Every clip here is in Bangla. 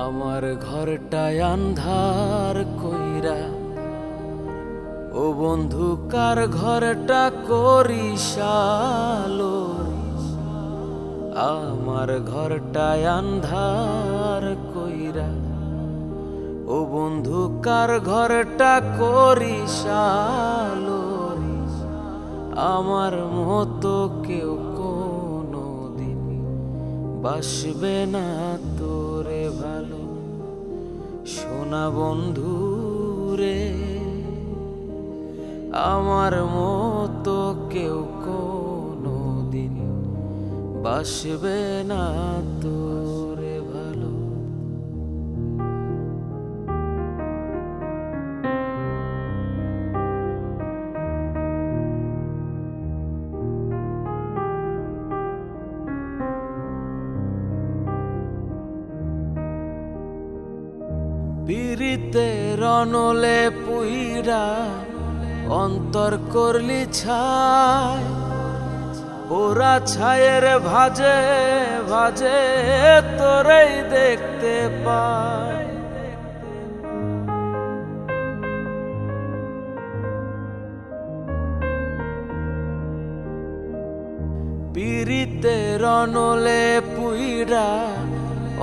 আমার ঘরটায় আন্ধার কইরা ও বন্ধু কার ঘরটা করিস আলো। আমার ঘরটায় আন্ধার কইরা ও বন্ধু কার ঘরটা করিস আলো। আমার মতো কেউ কোনোদিন বাসবে না তোরে ভালো। সোনা বন্ধু রে আমার মতো কেউ কোনোদিন বাসবে না তোরে ভালো। পীড়িতের অনলে পুইরা অন্তর করলি ছাই। ওরা ছায়ের ভাজে ভাজে তোরেই দেখতে পাই। পীড়িতের অনলে পুইরা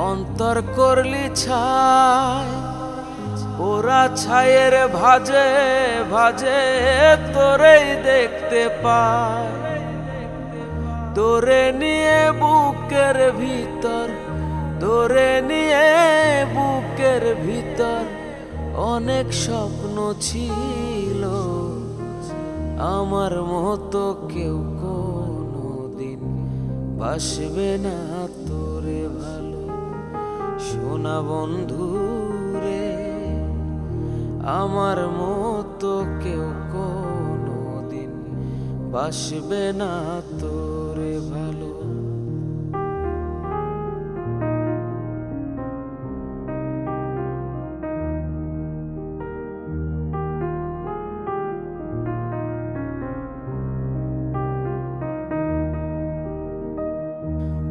অন্তর করলি ছাই। ওরা ছায়ের ভাজে ভাজে তোরেই দেখতে পায়। তোরে নিয়ে বুকের ভিতর, তোরে নিয়ে বুকের ভিতর অনেক স্বপ্ন ছিল। আমার মতো কেউ কোনোদিন বাসবে না তোরে ভালো। সোনা বন্ধু রে আমার মতো কেউ কোনোদিন বাসবে না তোরে ভালো।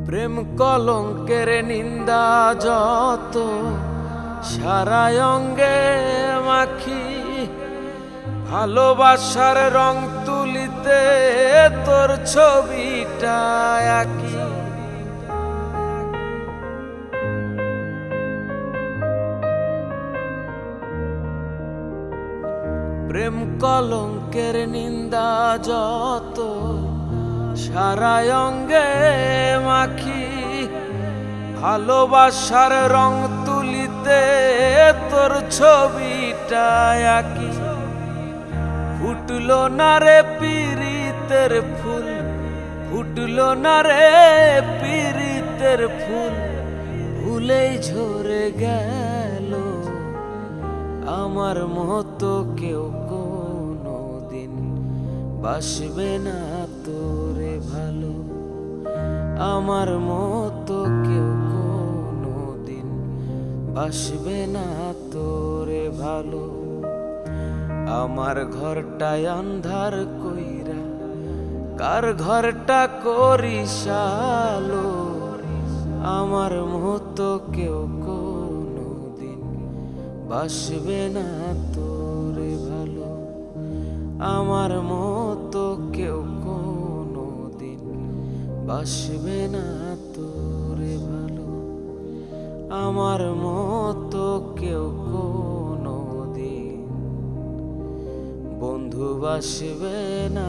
প্রেম কলঙ্কের নিন্দা যত সারা অঙ্গে মাখি। ভালোবাসার রং তুলিতে তোর ছবিটা আঁকি। প্রেম কলঙ্কের নিন্দা যত সারা অঙ্গে মাখি। ভালোবাসার রং তুলিতে তোর ছবিটা আঁকি। ফুটলো না রে পীড়িতের ফুল, ফুটলো না রে পীড়িতের ফুল, ভুলেই ঝরে গেল। আমার মতো কেউ কোনোদিন বাসবে না তোরে ভালো। আমার মতো কেউ কোনোদিন বাসবে না তোরে ভালো। আমার ঘরটায় আন্ধার কইরা কার ঘরটা করিস আলো। আমার মতো কেউ কোনোদিন বাসবে না তোরে ভালো। আমার মতো কেউ কোনোদিন বাসবে না তোরে ভালো। আমার মতো কেউ কোনোদিন বন্ধু বাসবে না।